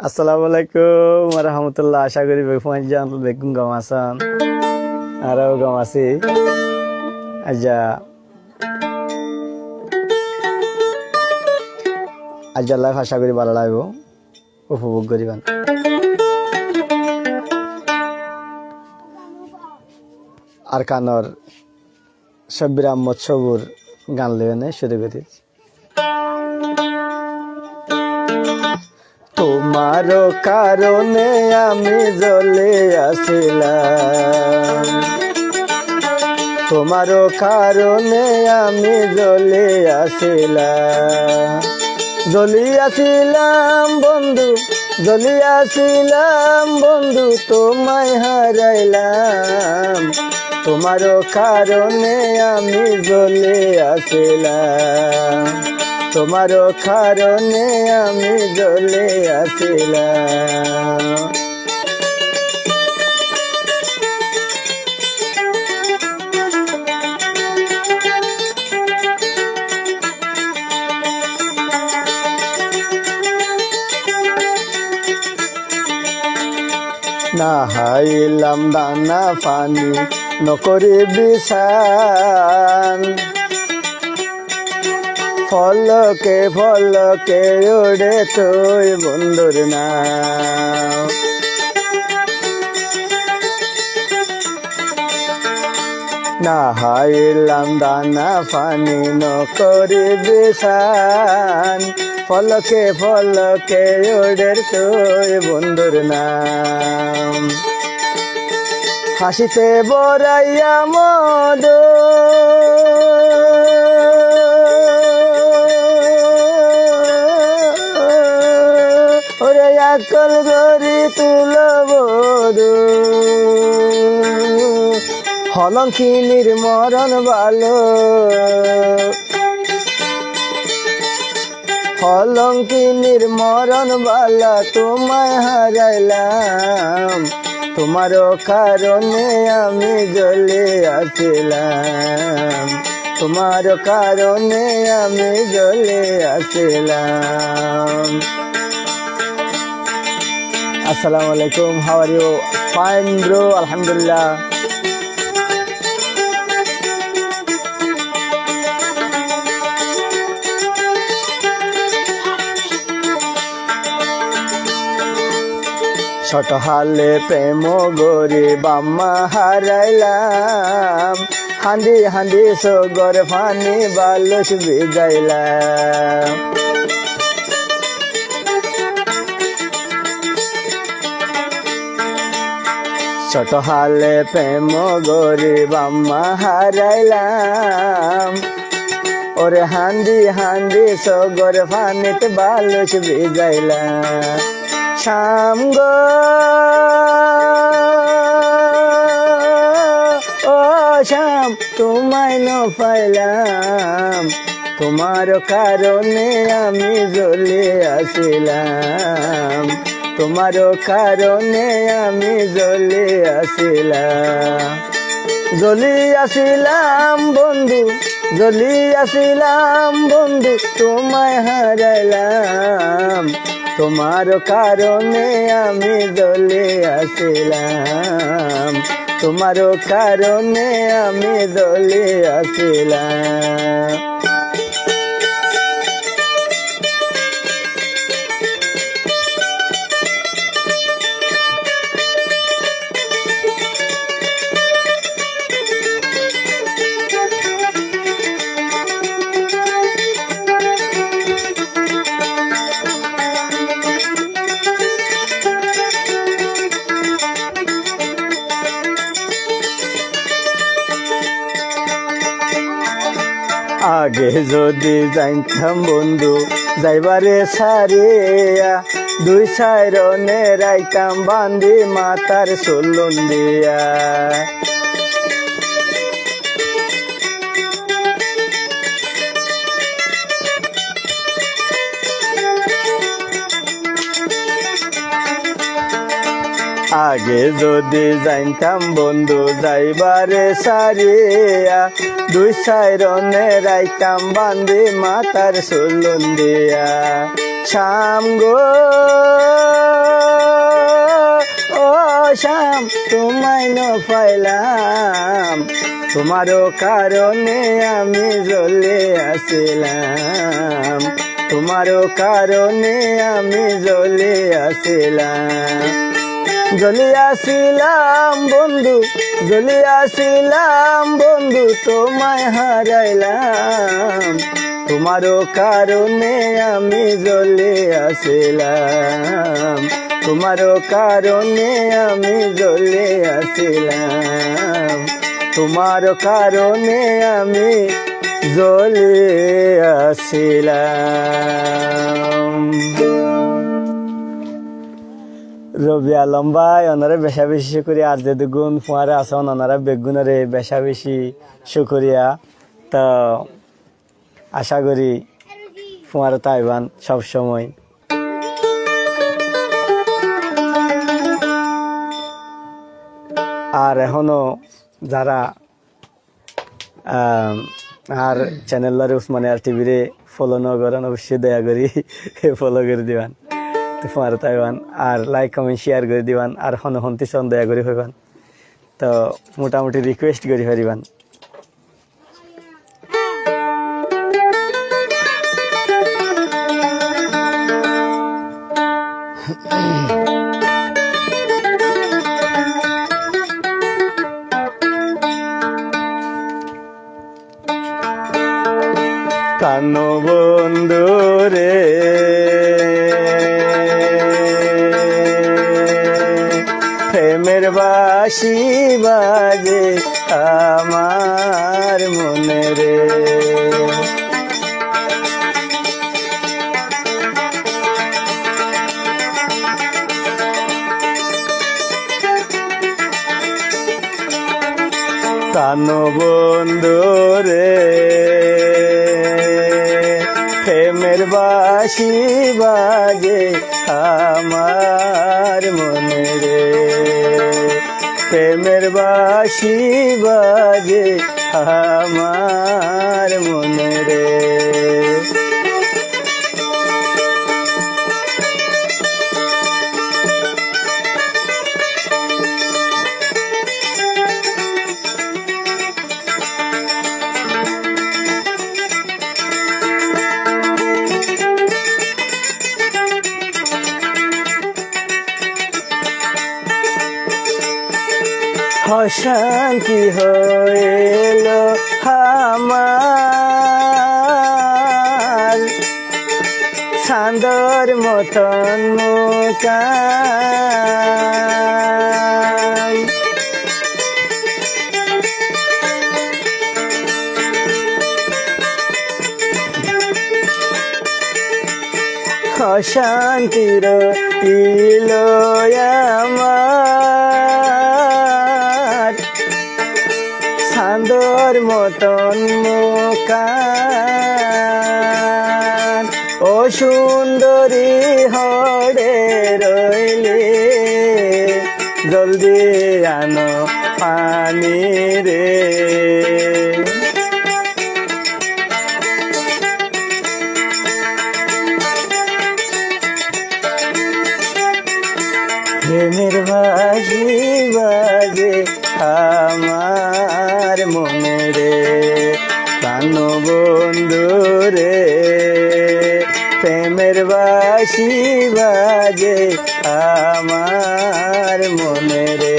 আসসালামু আলাইকুম রহমতুল্লাহ। আশা করি বেগুন গাম আসান আরও গাম আছি। লাইফ আশা করি ভালো লাগবো, উপভোগ করিবেন। আর কানর সব্বির আহমদ সবুর গান লেনে শুরু করি। তোমার কারণে আমি জ্বলে আসিলাম, তোমার কারণে আমি জ্বলে আসিলাম, জ্বলিয়াছিলাম বন্ধু, জ্বলিয়াছিলাম বন্ধু, তোমায় হারাইলাম। তোমার কারণে আমি জ্বলে আসিলাম, তোমার কারণে আমি জ্বলে আসিলাম। না হাইলাম দানা পানি নকরি বিছান, ফলকে ফলকে উড়ে তুই বন্ধুর নাম। না হাইলাম দানা পানি নকরি বিছান, ফলকে ফলকে উড়ে তুই বন্ধুর নাম। হাসিতে বরাইয়া মধু ওরে আকল গরি তুল বধু, হলঙ্কিনীর মরণ ভালো, হলঙ্কিনীর মরণ বালা, তোমায় হারাইলাম। তোমার কারণে আমি জ্বলে আসিলাম, তোমার কারণে আমি জ্বলে আসিলাম। আসসালামু আলাইকুম, how are you? Fine bro, আলহামদুলিল্লাহ। ছোট হালে প্রেম গরি বাম্মা হারাইলাম, হান্দি হান্দি সগর ফানি বালুস ভিজাইলাম। ছোট হালে প্রেম গরি বাম্মা হারাইলাম, ওরে হান্দি হান্দি সগর ফানিত বালুস ভিজাইলাম। শাম গো ও শাম, তোমায় ন পাইলাম, তোমার কারণে আমি জ্বলে আসিলাম, তোমার কারণে আমি জ্বলে আসিলাম। জ্বলি আসিলাম বন্ধু, জ্বলি আসিলাম বন্ধু, তোমায় হারাইলাম। তোমার কারণে আমি জ্বলে আসিলাম, তোমার কারণে আমি জ্বলে আসিলাম। আগে যদি জানতাম বন্ধু যাইবারে সারিয়া, দুই সাইরনে রাইতাম বান্দি মাতার চলন দিয়া। আগে যদি জানতাম বন্ধু যাইবারে সারিয়া, দুই সাইরনে রাইতাম বান্দি মাতার চলন দিয়া। শাম গো শাম তোমায় ন পাইলাম, তোমারও কারণে আমি জ্বলে আসিলাম, তোমারও কারণে আমি জ্বলে আসিলাম, জ্বলিয়াছিলাম বন্ধু, জ্বলিয়াছিলাম বন্ধু, তোমায় হারাইলাম, তোমারও কারণে আমি জ্বলে আসিলাম, তোমারও কারণে আমি জ্বলে আসিলাম, তোমারও কারণে আমি জ্বলে আসিলাম। রবি আলম ভাই ওনারা বেশা বেশি শুকরিয়া, আর যে দুগুণ ফুয়ারে আসন ওনারা বেগুনরে বেশা বেশি শুকরিয়া। তো আশা করি ফুয়ারে তাইবান সবসময়। আর এখনো যারা আর চ্যানেলের উসমানিয়া টিভিরে ফলো ন করেন অবশ্যই দয়া করি ফলো করে দিবান, তোমার তাইবান, আর লাইক কমেন্ট শেয়ার করে দিবান, আর হন হন্তি সন দয়া করে হইবান। তো মোটামুটি রিকোয়েস্ট করে পারিবান। কানো বন্ধু রে প্রেমের বাঁশি বাজে আমার মনে রে, কানো বন্ধু রে প্রেমের বাঁশি বাজে আমার মনে রে, প্রেমের বাঁশি বাজে আমার মনে রে, অশান্তি হইল আমার চাঁদর মতন মুকান, অশান্তির ইল আমার চাঁদর মতন মুকান, ও সুন্দরী হরে রইলে জলদি আনো পানি রে, প্রেমের বাঁশি বাজে আমার মনে রে, কানো বন্ধু রে প্রেমের বাঁশি বাজে আমার মনে রে,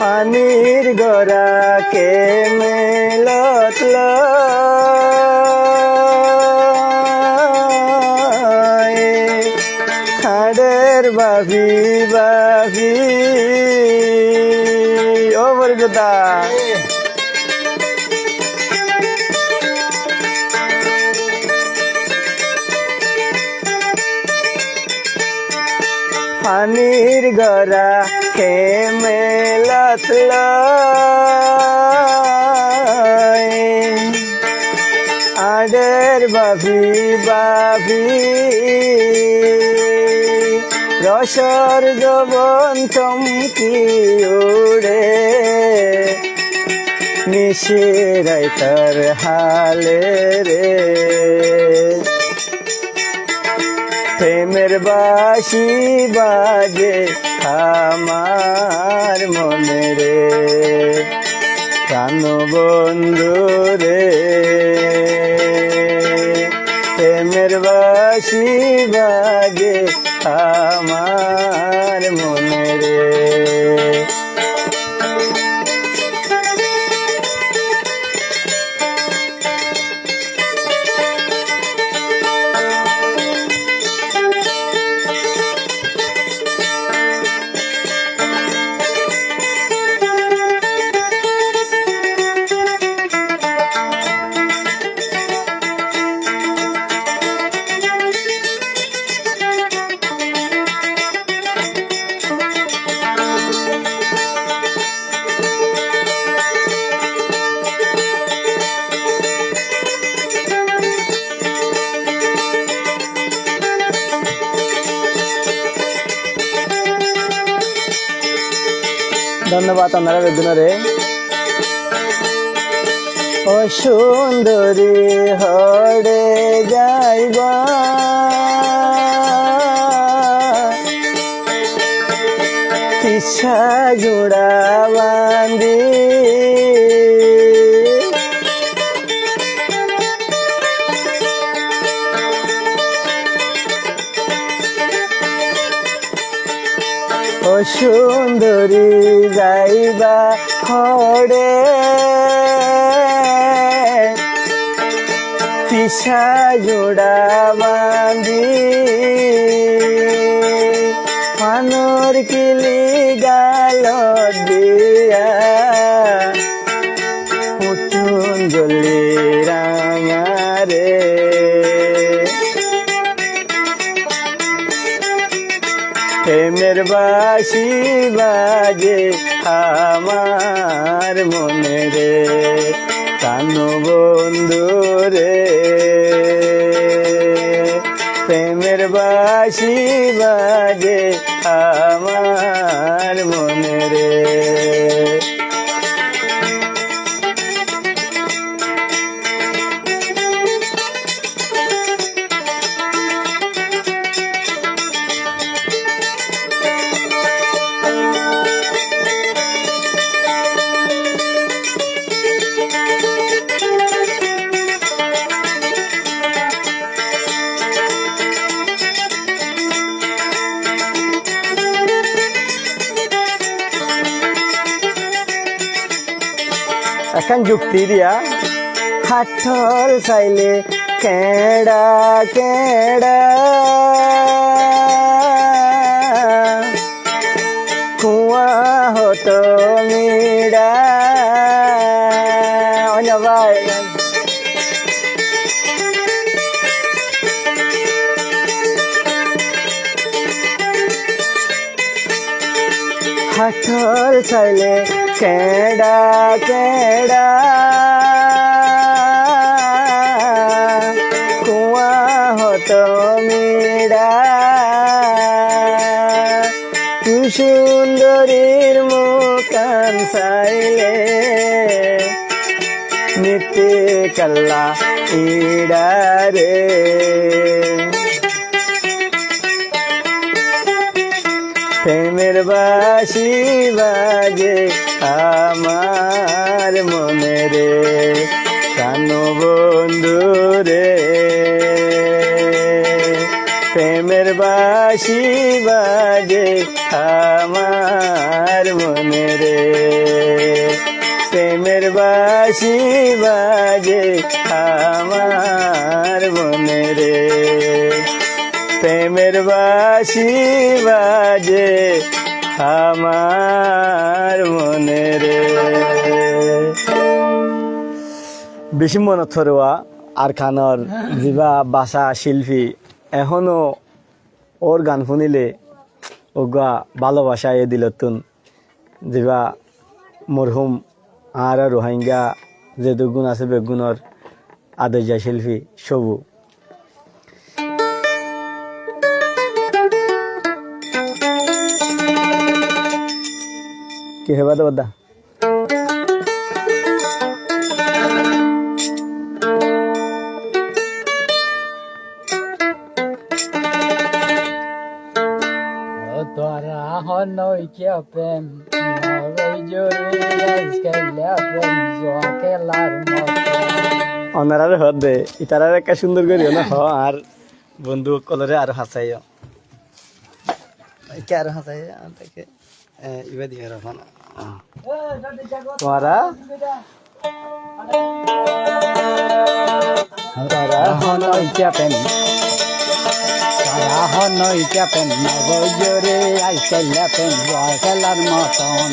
পানির গড়া কে মেলত খাড়ের বাভি বাভি ও বরগদা, পানির গড়া খেমেলত আডের বাবি বাবি রসর যবন চমকি উড়ে নিশিরাই তার হালে রে প্রেমের বাঁশি বাজে আমার মনে রে প্রাণ বন্ধু রে প্রেমের বাঁশি বাজে আমার মনে রে ধন্যবাদ আপনারা বেদনারে ও সুন্দরী হরে যাইবা ইচ্ছা জোড়া বান্দি ও সুন্দরী যাইবা হরে পিছা জোড়া বাঁধি পানর কিলি গাল দিয়া উঠুন জলি রাঙারে প্রেমের বাঁশি বাজে আমার মনে রে প্রাণ বন্ধু রে প্রেমের বাঁশি বাজে আমার মনে রে এখন যুক্তি দিয়া হাটল চাইলে কেডা কেডা কুয়া হত মিডা ভাই হাটল চাইলে কেডা কেডা কুয়া হত মিডা তুই সুন্দরীর মুখান চাইলে নিতে কাল্লা ইডা রে প্রেমের বাঁশি বাজে আমার মনে রে প্রাণ বন্ধু রে প্রেমের বাঁশি বাজে আমার মনে রে প্রেমের বাঁশি বাজে আমার মনে রে প্রেমের বাঁশি বাজে আমার মনে রে বেশি মনত থরোয়া আর খানর যিবা বাসা শিল্পী এখনো ওর গান শুনিলে ওগা ভালোবাসা এ দিল তুন যেবা মরহুম আর রোহিঙ্গা যে দুগুণ আছে বেগুণর আদর্য শিল্পী সবু কি হেবা দা তোরা হনই কে প্রেম নরই জোরে আজকাল প্রেম জোয়া খেলার মতো অনারার হদ দে ইতারার একটা সুন্দর করিও না হ আর বন্ধু কলরে আর হাসাইও কে আর হাসাইও তাকে ইবা দিয়ে রাখো না তোরা তোরা হনই কে প্রেম তোরা হনই কে প্রেম নরই জোরে আজকাল প্রেম জোয়া খেলার মতন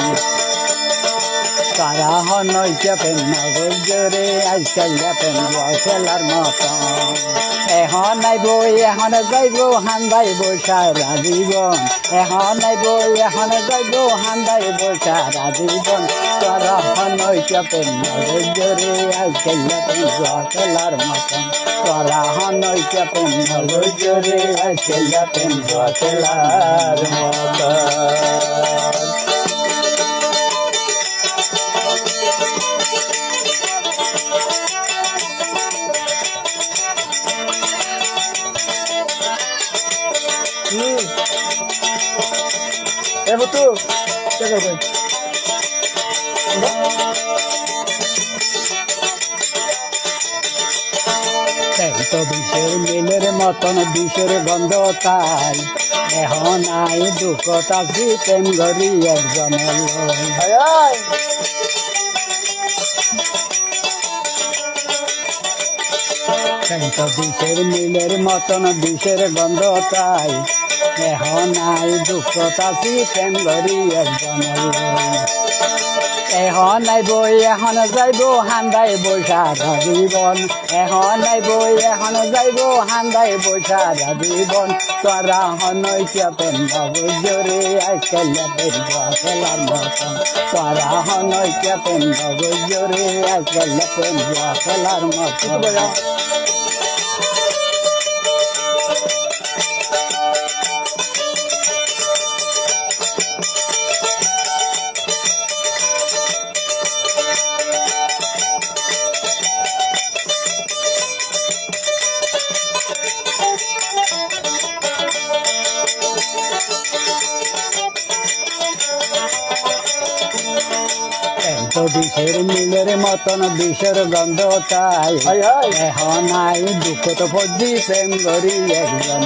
তারা হনই কে প্রেম নরই জোরে আজকাল প্রেম জোয়া খেলার মতন এখন নাইব এখন যাইব হান্দাইব সারা জীবন এখন নাইব এখন যাইব হান্দাইব সারা জীবন তোরা হনই কে প্রেম নরই জোরে আজকাল প্রেম জোয়া খেলার মতন তোরা হনই কে প্রেম নরই জোরে আজকাল প্রেম জোয়া খেলার মতন বতু কে করবে তো বিষের মিলের মতন বিষের গন্ধ তাই এখন আই দুঃখতা প্রেম গরি একজনের তো বিষের মিলের মতন বিষের গন্ধ তাই এখন আই দুঃখতা প্রেম গরি একজনের এখন নাইব এখন যাইব হান্দাই বৈশাখা জীবন এখন নাইব এখন যাইব হান্দাই বৈশাখা জীবন তোরা হনই কে প্রেম জোরে আজকাল প্রেম খেলার মতন তোরা হনই কে প্রেম জোরে আজকাল প্রেম খেলার মতন তো বিষের মিলের মতন বিষের গন্ধ তাই এখন আই দুঃখ তো ফজি প্রেম গরি একজন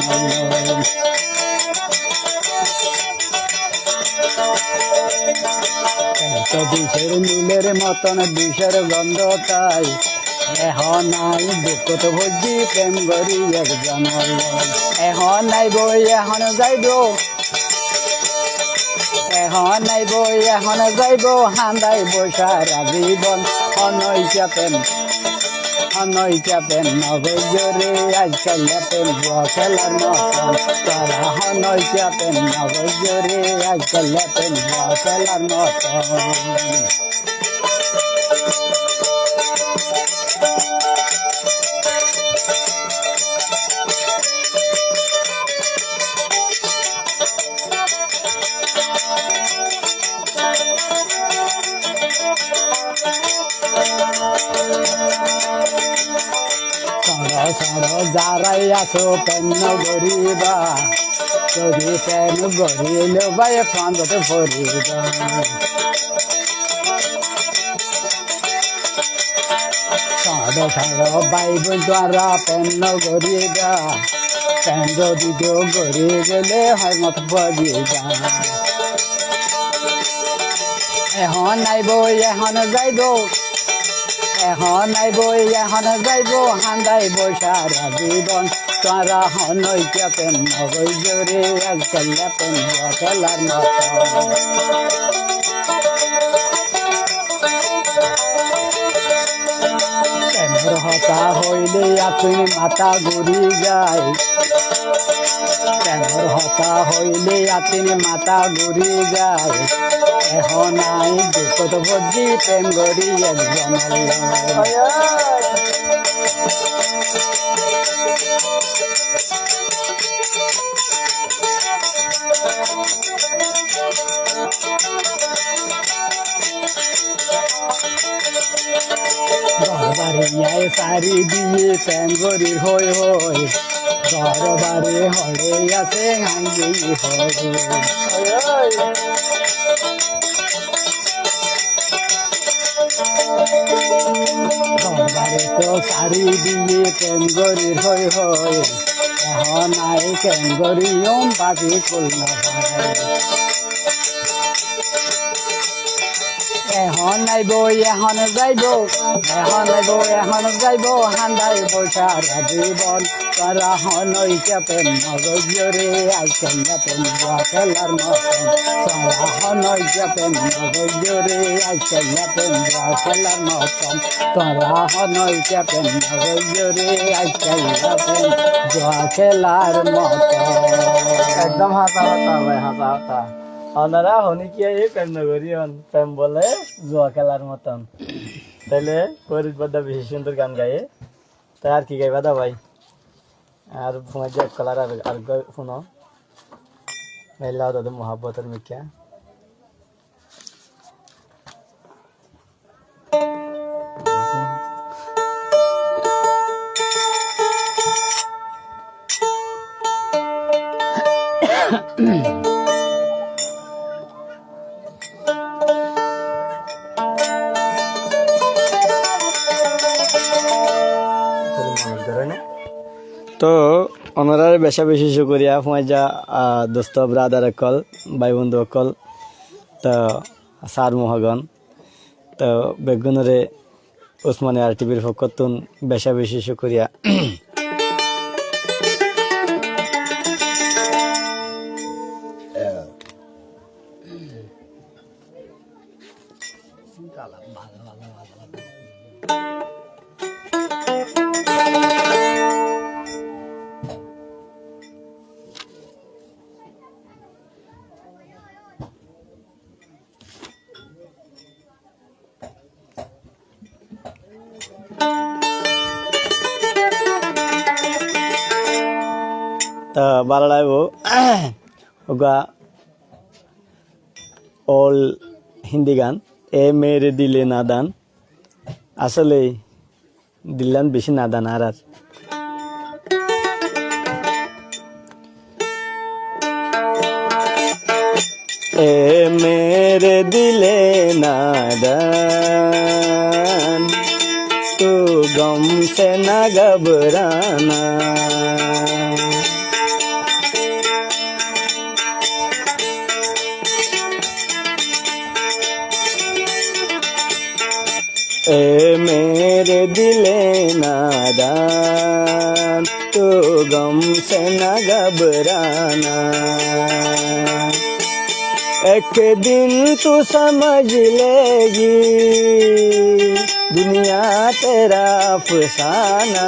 তো বিষের মিলের মতন বিষের গন্ধ তাই এখন আই দুঃখ তো ফজি প্রেম গরি একজন এখন নাইব এখন যাইব এখন নাইব এখন যাইব হান্দাইব সারা জীবন অনৈক্য প্রেম নবজরে আজকাল প্রেম খেলার মতন তারা অনৈক্য প্রেম নবজরে আজকাল প্রেম খেলার মতন যারাই আছো পেন গরিবা যদি পেন গরিল বাই ফান্দতে ভরিবা সাড়ো বাইব দ্বারা পেন গরিবা পেন যদি কেউ গড়ি গেলে হয় মত ভরিবা এখন নাইব এখন যাইব এখন নাইব এখন যাইব হান্দাইব সারা জীবন তোরা হনৈক্য প্রেম জোরে আজকাল প্রেম খেলার মতন প্রেমের হতা হইলে আপনি মাথা ঘুরি যায় প্রেমর হতা হইলে আতিন মাথা ঘুরি যায় এখন নাই দুঃখত বুঝি প্রেম গড়ি একজন বাড়িয়ায় সারি দিয়ে প্রেম গড়ি হই হই ঘর বাড়ি হরে আছে হাঙ্গি বাড়ি তো সারি দিয়ে প্রেম গড়ি হই হই এখন নাই প্রেম গড়ি বাকি করল এখন নাইব এখন যাইব এখন নাইব এখন যাইব হান্দাই বৈশার জীবন তারা হনইকে প্রেম নগরে আইছেন না প্রেম খেলার মতন তারা হনইকে প্রেম নগরে আইছেন না প্রেম খেলার মতন তারা হনইকে প্রেম নগরে আইছেন না প্রেম খেলার মতন একদম হাসা হাতা ভাই হাসা হাতা ওনারা হনি কি এই প্রেম নগরী প্রেম বলে জুয়া খেলার মতন তাহলে ফরিদ বদ্দা বেশি সুন্দর গান গায়ে তাই আর কি গাইবা দা ভাই আর ফোনে যে কালার আর শুনো মেলা দাদা মোহাব্বতের মিক্যা তো ওনারা বেশা বেশি শুক্রিয়া ফুমাইজা দোস্ত ব্রাদার অকল ভাই বন্ধু অকল তো সার মহাগণ তো বেগুনরে ওসমানে আর টিভির পক্ষতুন বেশা বেশি শুক্রিয়া তা ভালো লাগবো ওগা অল হিন্দি গান এ মেরে দিলে নাদান আসলে দিল্লান বেশি নাদান আর এ মেরে দিলে नादान तू गम से न घबराना ए मेरे दिले नादान तू गम से न घबराना एक दिन तू समझ लेगी दुनिया तेरा अफसाना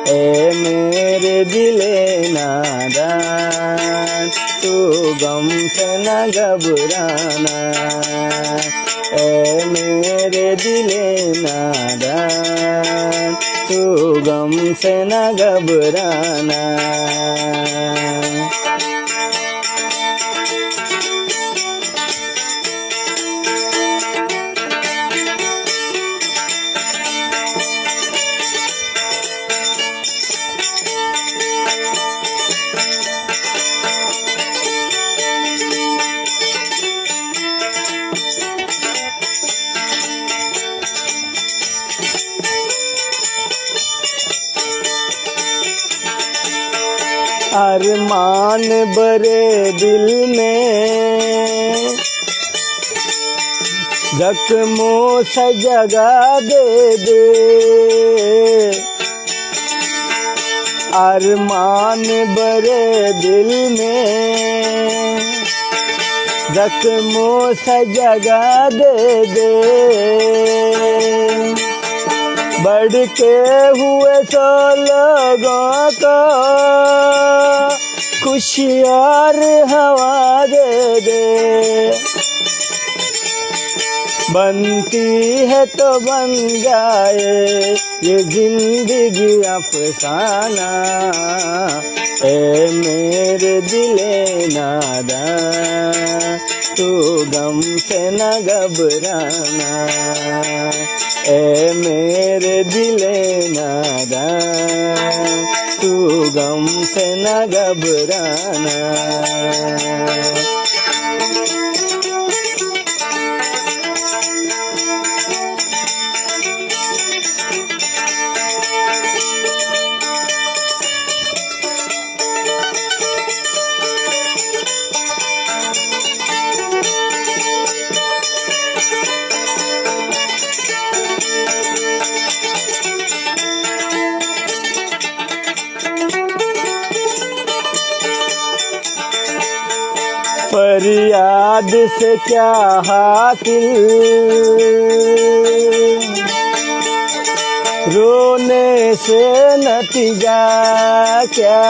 ए मेरे दिले नादान तू गम से न घबराना ए मेरे दिले नादान तू गम से न घबराना अरमान भरे दिल में जख्मों से जगा दे दे अरमान भरे दिल में जख्मों से जगा दे दे बढ़ के हुए सो लोगों को खुशियार हवा दे दे, बनती है तो बन जाए ये जिंदगी अफसाना। ए मेरे दिले नादान तू गम से न घबराना। ए मेरे दिले नादान तू गम से न घबराना। फरियाद से क्या हासिल, रोने से नतीजा क्या।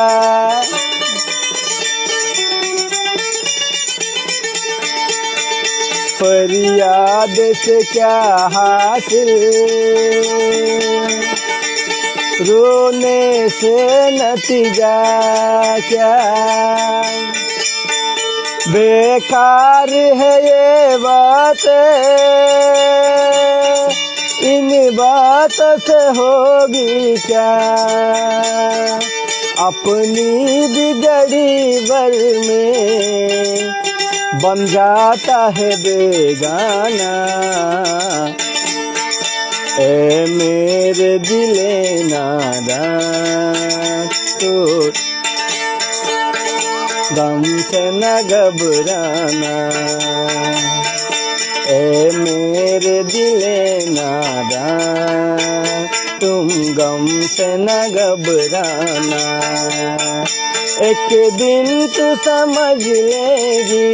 फरियाद से क्या हासिल, रोने से नतीजा क्या। बेकार है ये बातें, इन बातों से होगी क्या। अपनी बिगड़ी बल में बन जाता है बेगाना। ए मेरे दिले नादान तू गम से न घबराना। ए मेरे दिले नादान तुम गम से न घबराना। एक दिन तू समझ लेगी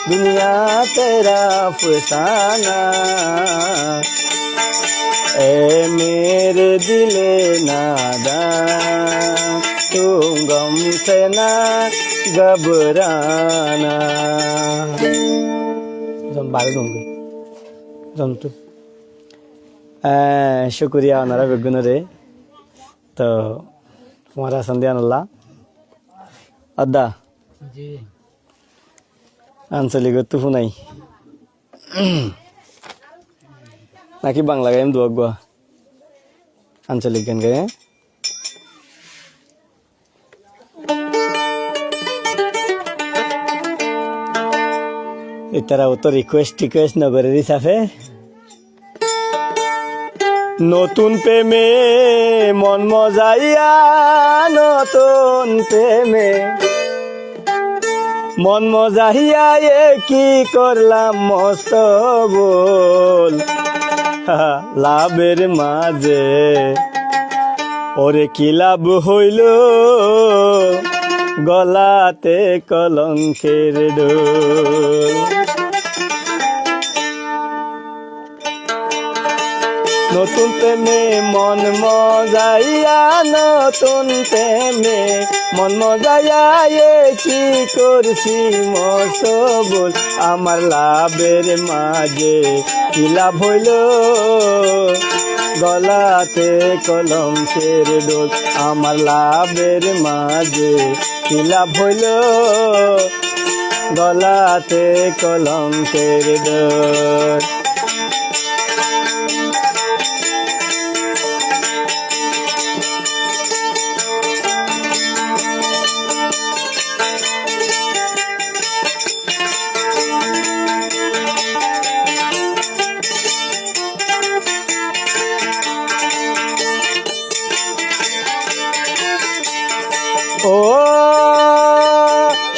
दुनिया तेरा अफसाना। ए मेरे दिले नादान तुम गम से न घबराना। बारे दूंगी जंतु शुक्रिया ओनारा बेगुन रे तो तुम्हारा संध्या नल्ला अद्दा जी आंचलिक तुफु नहीं नाकि बांग्ला गायम दुआ गुआ आंचलिक गान गाए इतना वो तो रिक्वेस्ट नगरेर हिसाबे नतून प्रेमे मन मजाइया नतून प्रेमे मन मजाइया ये की करलाम मस्त बोल लाभेर माझे ओरे की लाभ हইল गलाते कलंकेर डोल। नतून प्रेमे मन मजाइया नतून प्रेमे मन मजाइया ये की करছি মস্ত বল আমার লাভের মাঝে কি লাভ হইল গলাতে কলঙ্কের ডোল। আমার লাভের মাঝে কি লাভ হইল গলাতে কলঙ্কের ডোল। ও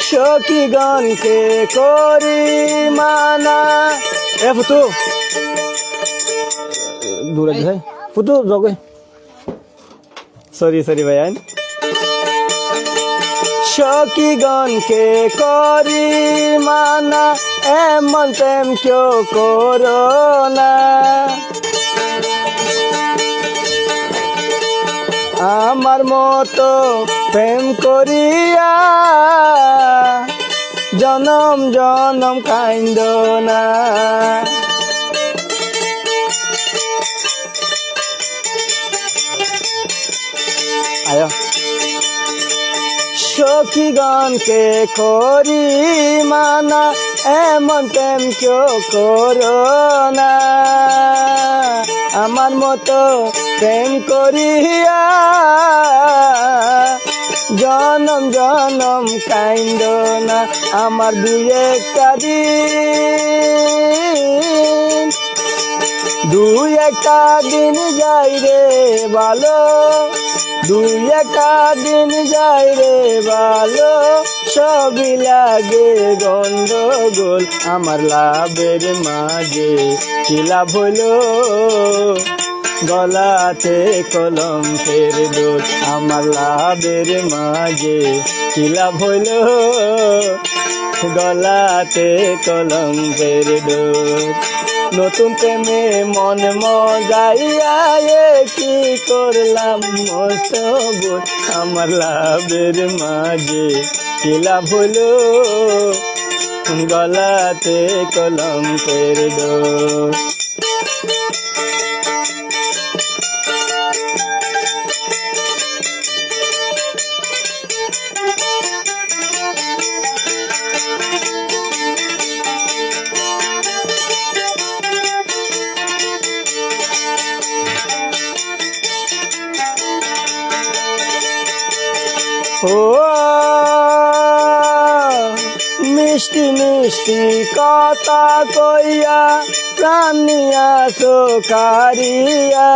সখী গানকে করি মানা এ ফুটু দূরে যায় ফুটু জগে সরি ভাই সখী গানকে করি মানা এমন প্রেম কেউ করো না। আমার মতো প্রেম করিয়া জনম জনম কাইন্দ না। আয় সখীগণকে করি মানা, এমন প্রেম কেউ করো না। আমার মতো প্রেম করিয়া জনম জনম কাইন্দ না। আমার দুই একটা দিন, দুই একটা দিন যাই রে ভালো, দুই একটা দিন যাই রে ভালো, সবই লাগে গন্ডগোল। আমার লাভের মাঝে কি লাভ হইলো, গলাতে কলঙ্কের দোল। আমার লাভের মাঝে কি লাভ হইলো, গলাতে কলঙ্কের দোল। নতুন প্রেমে মন মজাইয়া কি করলাম মস্ত বোল। আমার লাভের মাঝে কি লাভ হলো, গলাতে কলঙ্কের দোল। ও মিষ্টি মিষ্টি কথা কইয়া প্রাণ নিয়াছো কারিয়া,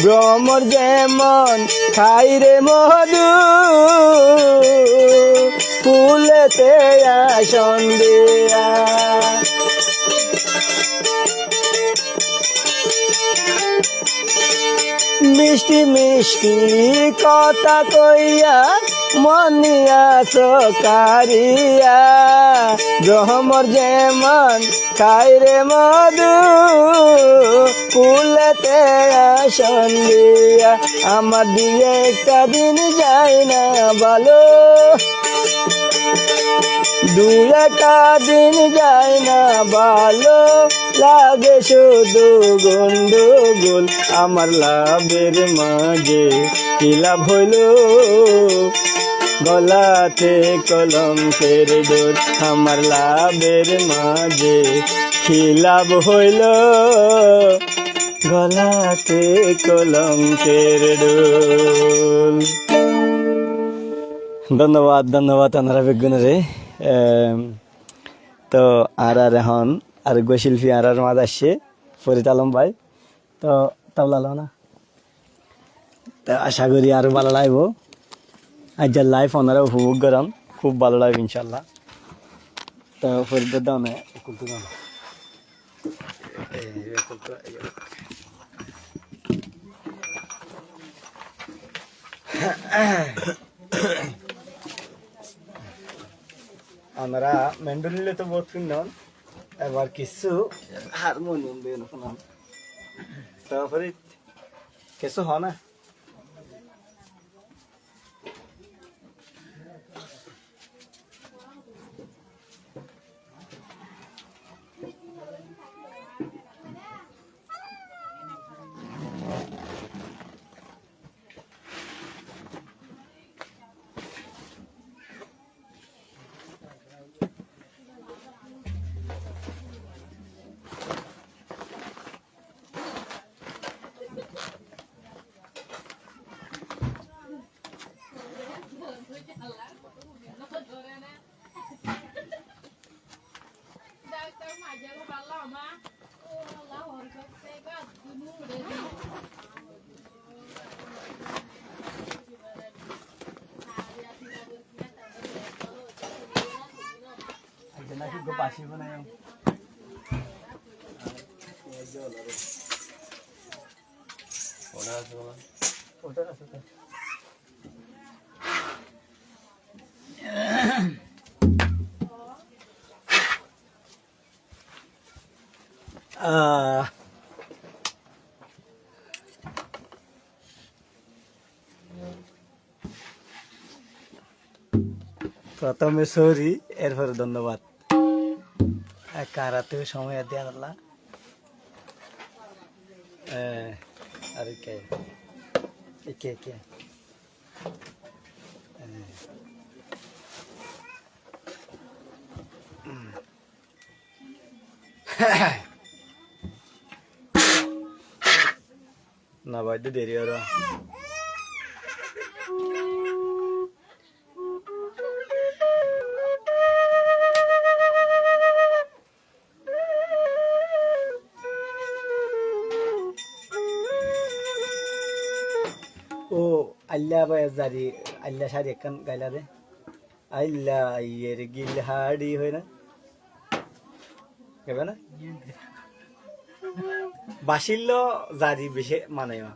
ভ্রমর যেমন খাইরে মধু, ফুলেতে আসন দিয়া। মিষ্টি মিষ্টি কথা কইয়া মনিয়া কারিয়া, ভ্রমর যেমন খাইরে মধু, ফুলেতে আসন দিয়া। আমার দিয়ে একটা দিন যায় না ভালো, দুই একটা দিন যায় না ভালো, লাগে শুধু গন্ডগোল। আমার লাভের মাঝে কি লাভ হইলো, গলাতে কলঙ্কের দোল। আমার লাভের মাঝে কি লাভ হইলো, গলাতে কলঙ্কের দোল। ধন্যবাদ ধন্যবাদ আনারা বেগুনরে। তো আর এখন আরোগ্য শিল্পী আর মাঝ আসছে ফরিদ আলম ভাই। তো তাবলালো না, তো আশা করি আরো ভালো লাগবো। আজ যার লাইফ ওনারা উপভোগ করাম, খুব ভালো লাগবে ইনশাল্লাহ। তো ফরিদ দাও না কুলতু দাও না। আমরা মেন্ডলিলে তো বহুত শুনলাম, এবার কিছু হারমোনিয়াম দিয়ে শোনাম। তারপরে কিছু হয় না। নাকি গো বাসি বানায় ওটা আছে বলা, ওটা আছে তো। প্রথমে সরি, এরপরে ধন্যবাদ। কারাতে সময় দেওয়া আল্লাহ। আর কে কে কে না বাইতে দেরি ওরা। ও আল্লাহ ভাই জারি আল্লাহ শাড়ি একখান গাইলা দে। আল্লাহ ইয়ের গিল হাড়ি হয় না কেবে না বাসিল্য জারি বেশি মানে মা।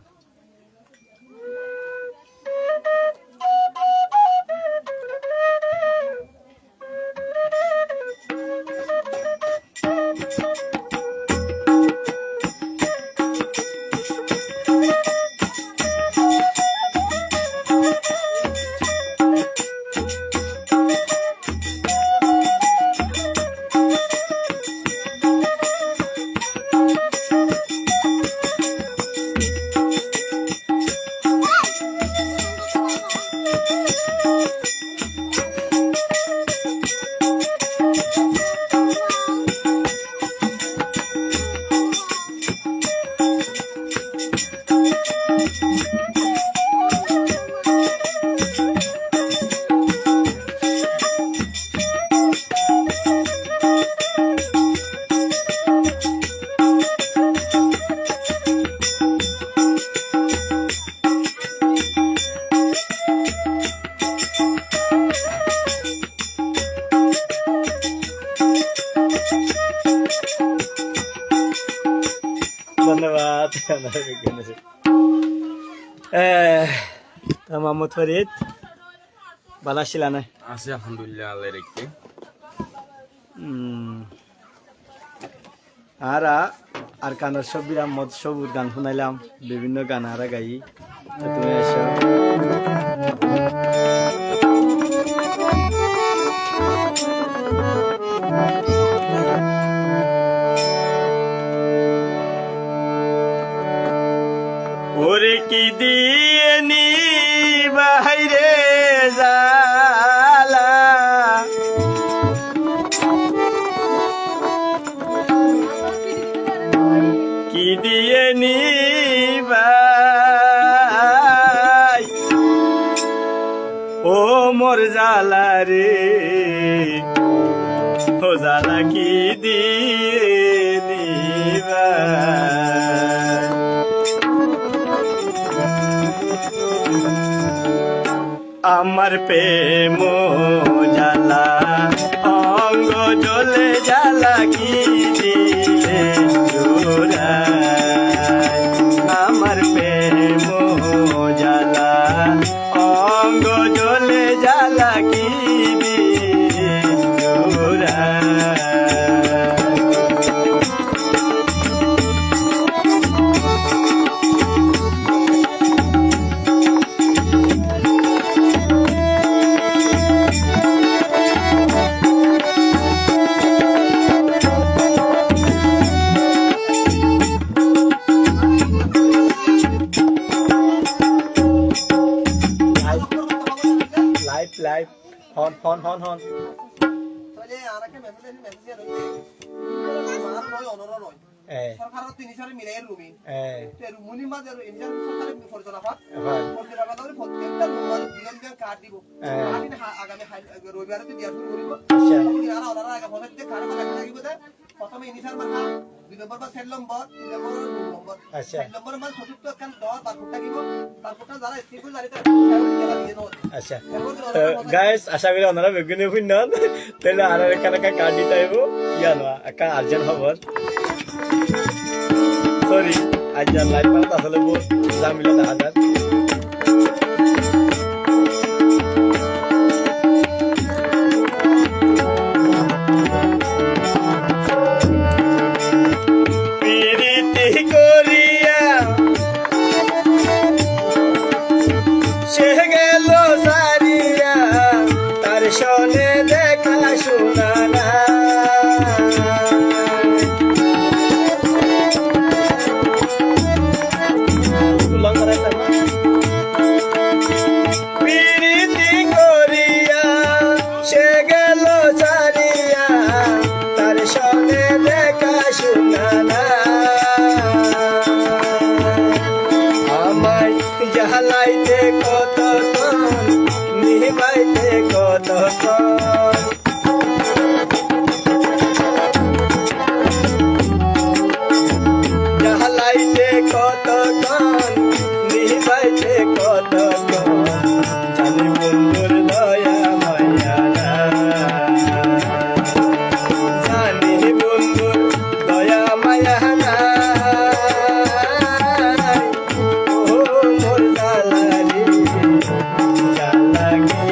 ধন্যবাদ। মোহাম্মদ ফরিদ ভালো ছিল না? আছে আলহামদুলিল্লাহ, আল্লাহ রেখে। আর কানের সবির আহমদ সবুর গান শুনাইলাম, বিভিন্ন গান হারা গাই। তো তুমি এসো। ওরে কি দিয়ে নি বাহিরে জালা, কি দিয়ে নি ভাই ও মোর জালা রে, ও জালা কি দিয়ে নি ভাই। আমার প্রেম জ্বালা অঙ্গ জ্বলে জ্বালা কি দিলে জোড়ায়। আমার প্রেম জ্বালা অঙ্গ জ্বলে জ্বালা কি দিলে জোড়ায়। লাইভ হন হন হন হন সরকারের তিন হিসাবে মিলাই রুমি রুমুনি মাঝে ইন্ডিয়ান সরকারের পরিচালক প্রত্যেকটা রুমাল দিলেন কার্ড দিব আগামী রবিবারে দিয়া শুরু করিব। আর ওনারা আগে প্রত্যেক কার্ড মানে লাগিব যে প্রথমে ইনিশিয়াল মাথা 2 নম্বর বা 3 নম্বর 3 নম্বর 2 নম্বর 4 নম্বর মানে চতুর্থ কান 10 তারপর থাকিব তারপরটা যারা স্কিপ জানিতে দিয়ে দাও। আচ্ছা গাইস, আশা করি ওনারা বেগুনি শুনন তাহলে আর এখানে কার্ড দিতে হইব। জানো একটা আর্জেন্ট খবর, সরি আজ লাইভ পান আসলে বহুত জামিলা দেখা যায়। প্রীতি করিয়া সে গেল সারিয়া তার সনে সঙ্গে দেখা শোনা না প্রীতি করিয়া সে গেল ছাড়িয়া তার সঙ্গে দেখা শোনা না আমায় জ্বালাইতে কতক্ষণ নিভাইতে কতক্ষণ জ্বালাইতে কতক্ষণ নিভাইতে কতক্ষণ জানি বন্ধুর দয়া মায়া না জানি বন্ধুর দয়া মায়া না ও মোর জালালি জালাগি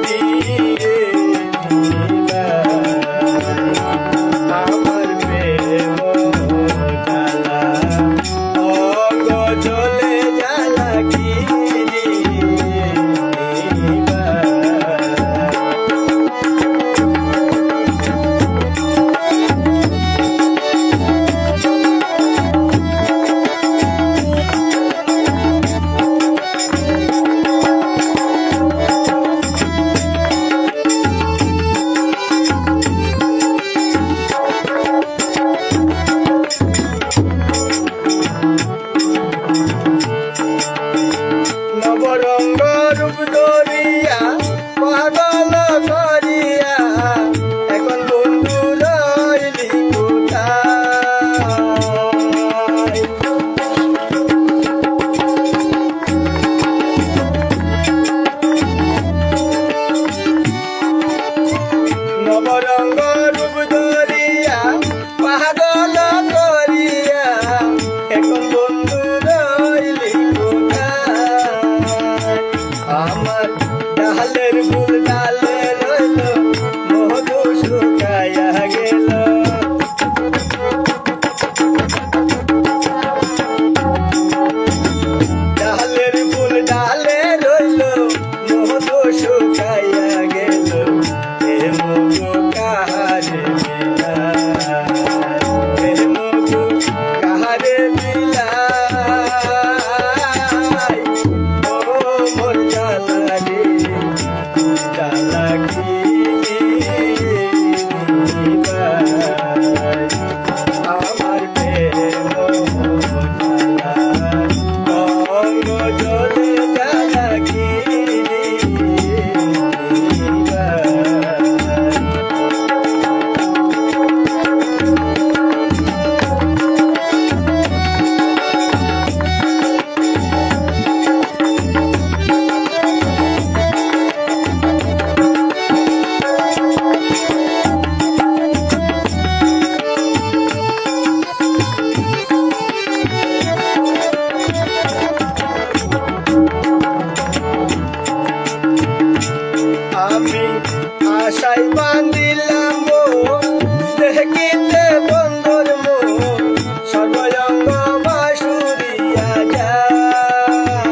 দিয়ে আমার প্রেম জালা অঙ্গ চলে জালাগি নবরঙ্গ রূপ ধরিয়া পাগল করিয়া এখন বন্ধু রইলি কোথায় নবরঙ্গ রূপ ধরিয়া পাগল করিয়া এখন বন্ধু রইলি আমার ডালের ফুল ডালে রইল মধু শুকায়া গেল ডালের ফুল ডালে রইল মধু শুকায়া গেল এ মধু কাহারে বিলায় এ মধু কাহারে বিলায় ও মোর জালালি জালাগি আমার প্রেম অঙ্গ জলে জালাগি আমি আশাই বান্ধিলাম দেখিতে বন্ধুর মুখ সর্বঙ্গ বাসুরিয়া যায়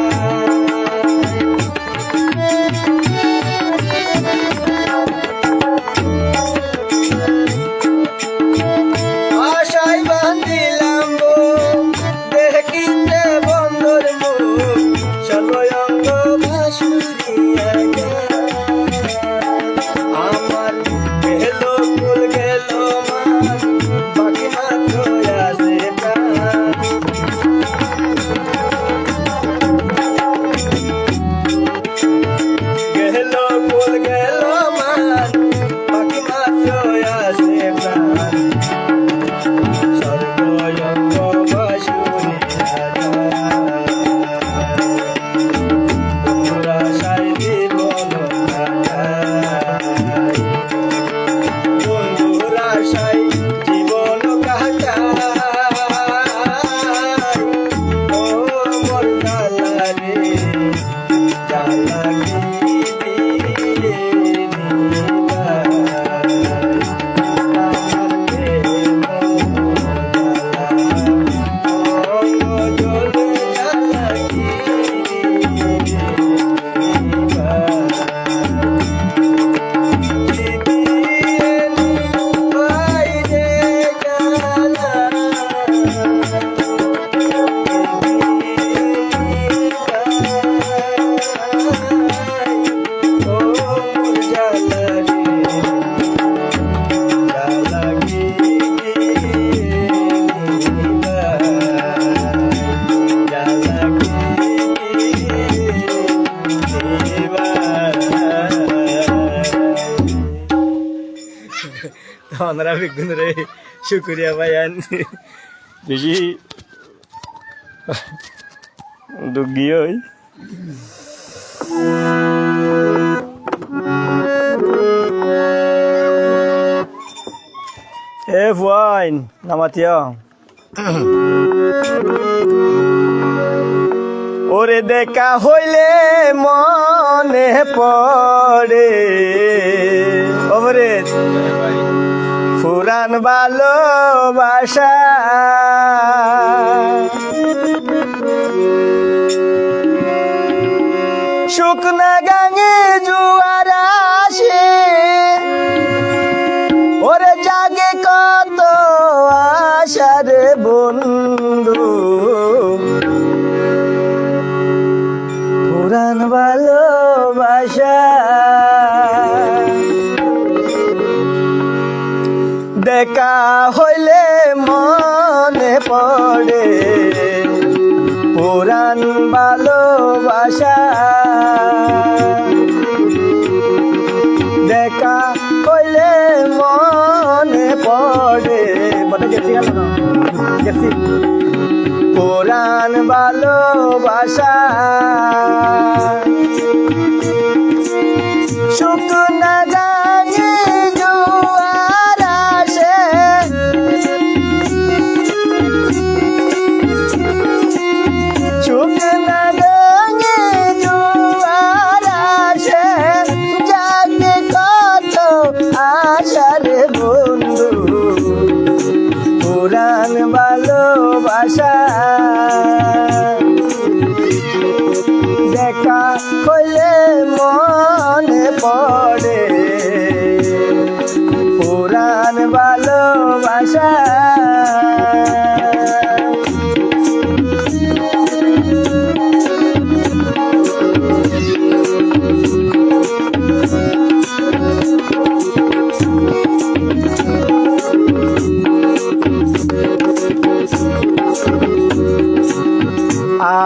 আশাই বান্ধিলাম দেখিতে বন্ধুর মুখ সর্বঙ্গ বাসুরিয়া যায় আমার গেল ফুল গেল মার তো ওনারা বেগুন রে শুক্রিয়া ভাইয়ান বেশি ডুগি ওই এ ওয়াইন নামাতিয়া ওরে দেখা হইলে মনে পড়ে ওরে পুরান ভালোবাসা শুকনা গাঙে জুয়ার আসে ওরে জাগে কত আশার বন্ধু পুরান ভালোবাসা দেখা হইলে মনে পড়ে পুরান ভালোবাসা দেখা হইলে মনে পড়ে পুরান ভালোবাসা শুকনা গাঙে জোয়ার আসে শুকনা গাঙে জোয়ার আসে জাগে কত আশার বন্ধু পুরান ভালোবাসা দেখা হইলে মনে পড়ে পুরান ভালোবাসা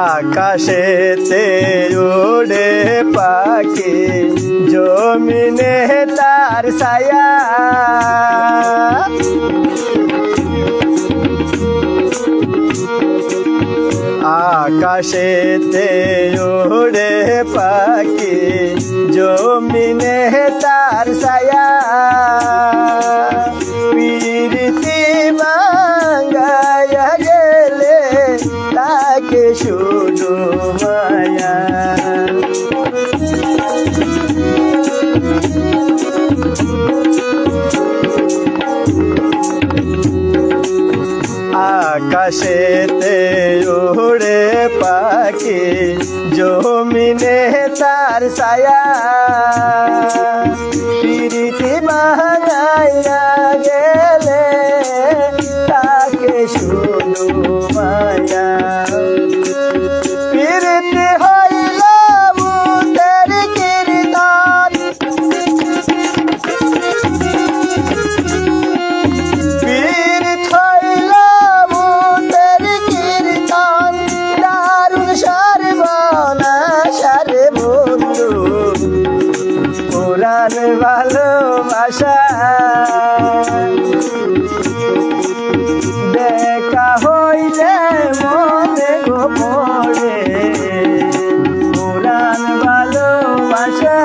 আকাশেতে উড়ে পাখি জমিনে তার ছায়া আকাশেতে উড়ে পাখি জমিনে তার ছায়া প্রীতি ভাঙায়া গেলে তাকে শুধু মায়া আকাশেতে উড়ে পাখি জমিনে তার ছায়া প্রীতি ভাঙাইয়া গেলে তাকে শুধু মায়া প্রীতি হইল ভূতের কীর্তন প্রীতি হইল ভূতের কীর্তন দারুণ সর্বনাশার বন্ধু পুরান ভালোবাসা দেখা হইলে মনে গো পড়ে পুরান ভালোবাসা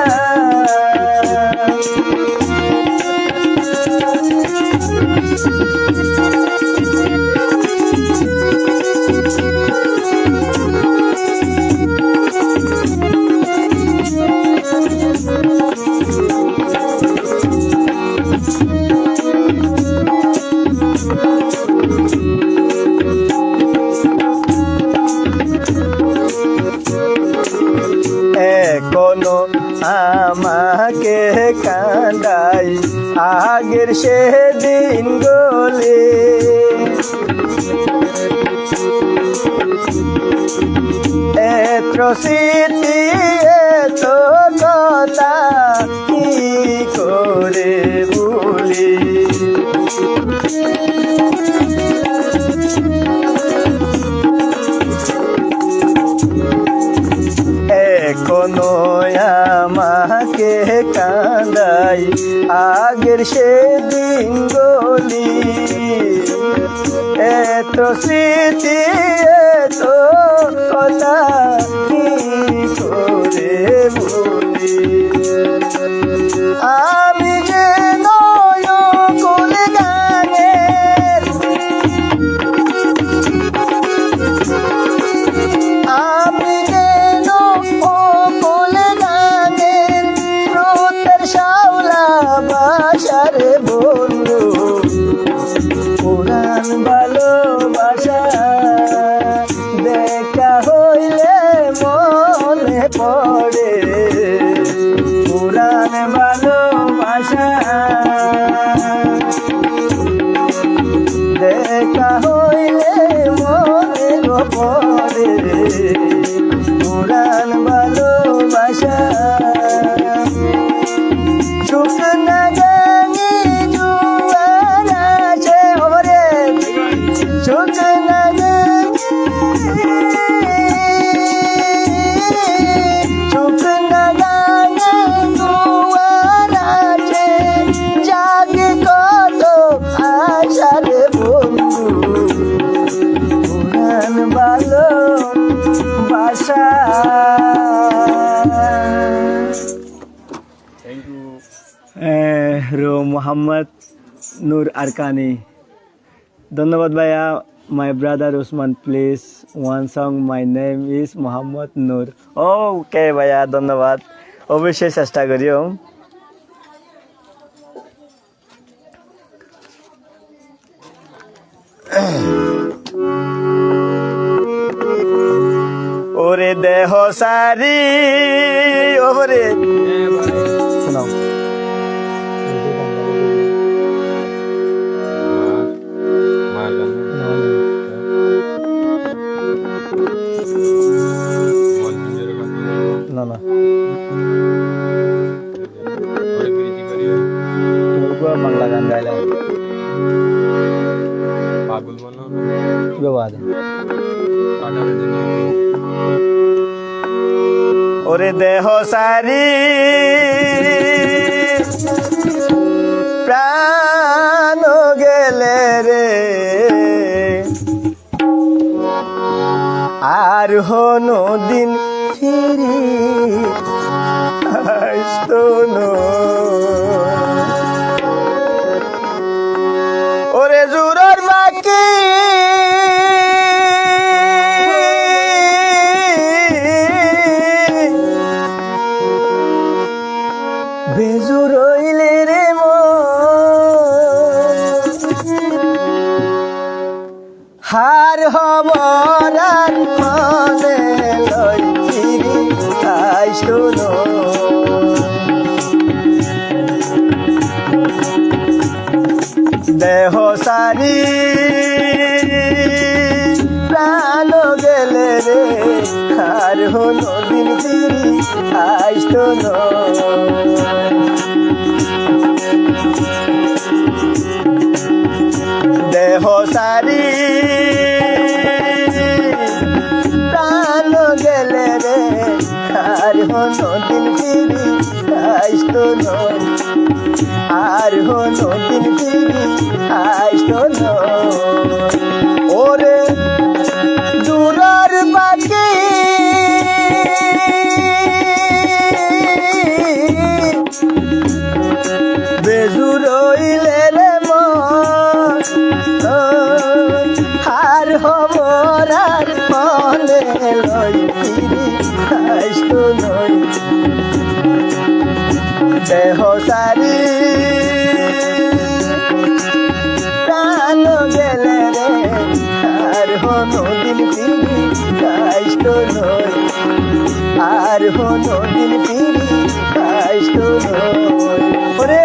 এখনো আমাকে কাঁদাই আগের সেদিন গলে এত স্মৃতি এত কথা কি করে ভুলি এখনো আমাকে কাঁদাই আগের সেদিন গলি এত স্মৃতি এত কথা কি করে বলি আমি যে নয়ন গানের আমি যে নয়ন গানের স্রোতের শাওলা বাসারে বন্ধু পুরান ভালোবাসা দেখা হইলে মনে পড়ে পুরান ভালোবাসা দেখা হইলে মনে পড়ে পুরান ভালোবাসা শুকনা গানি জুয়ার আছে ওরে শুকনা গানি শুকনা গানি জুয়ার আছে জাগে কত আশারে বন্ধু পুরান ভালোবাসা thank you bro Mohammad Noor Arakani ধন্যবাদ ভাইয়া my brother Usman please one song my name is Mohammad Noor okay ভাইয়া ধন্যবাদ অবশ্যই চেষ্টা করিও ওরে দেহ সারি ওরে শোনাও মার গান মনজির গান না না ওরে প্রীতি করিও তোমার বাংলা গান গাইলাম পাগল মনো বাবা কাটার দিন ওরে দেহ সারি প্রাণ গেলে রে আর হনো দিন ফিরি আসতো না। ওরে জুরার বাকি বেজুর হইলে রে হার হবরান মনে লই ফিরি আইসো না। দেহ সারি প্রাণ গেলে রে আর হলো দিন ফিরি আইসো না। দেহ সারি প্রাণ গেলে রে আর হলো দিন ফিরি আইসো না। আর হলো দিন ফিরি আইসো না। ওরে দূরার বাকি বেজুর হইলে রে হার হবরার মনে লই ফিরি আইসো নই। দেহ সারি প্রাণ গেলে রে আর হনো দিন ফিরি আইসো নই। আর হনো দিন ফিরি আইসো নই। ওরে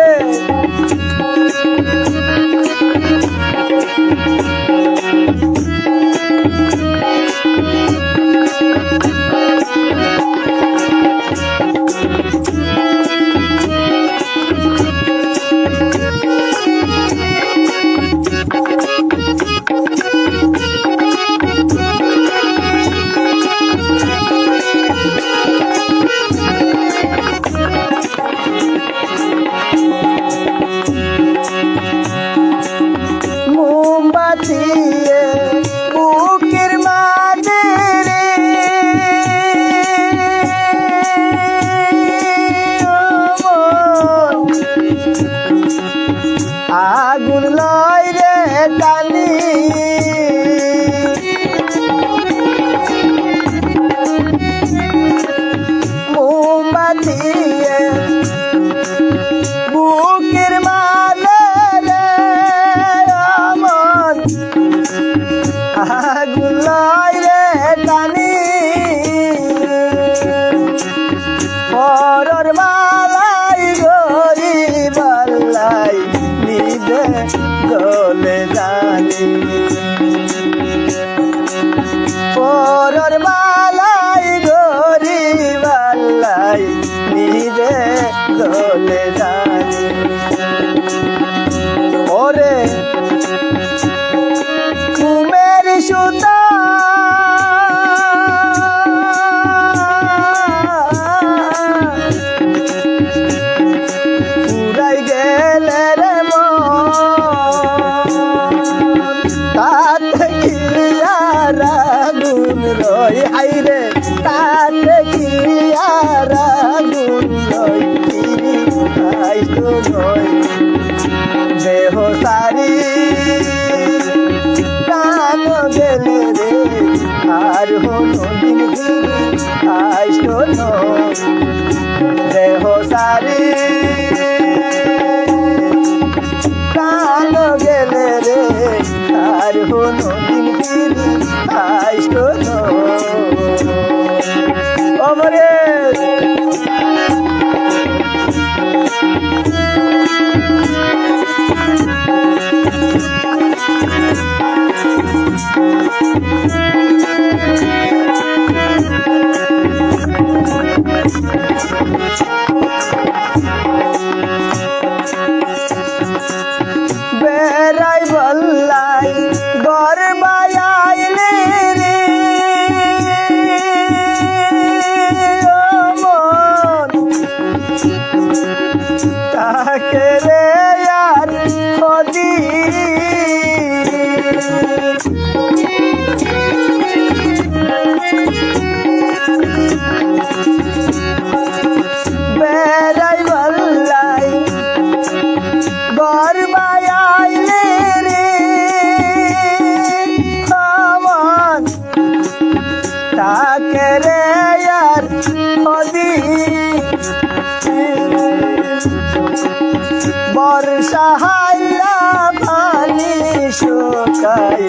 বর্ষা হাইলা পানি শুকাই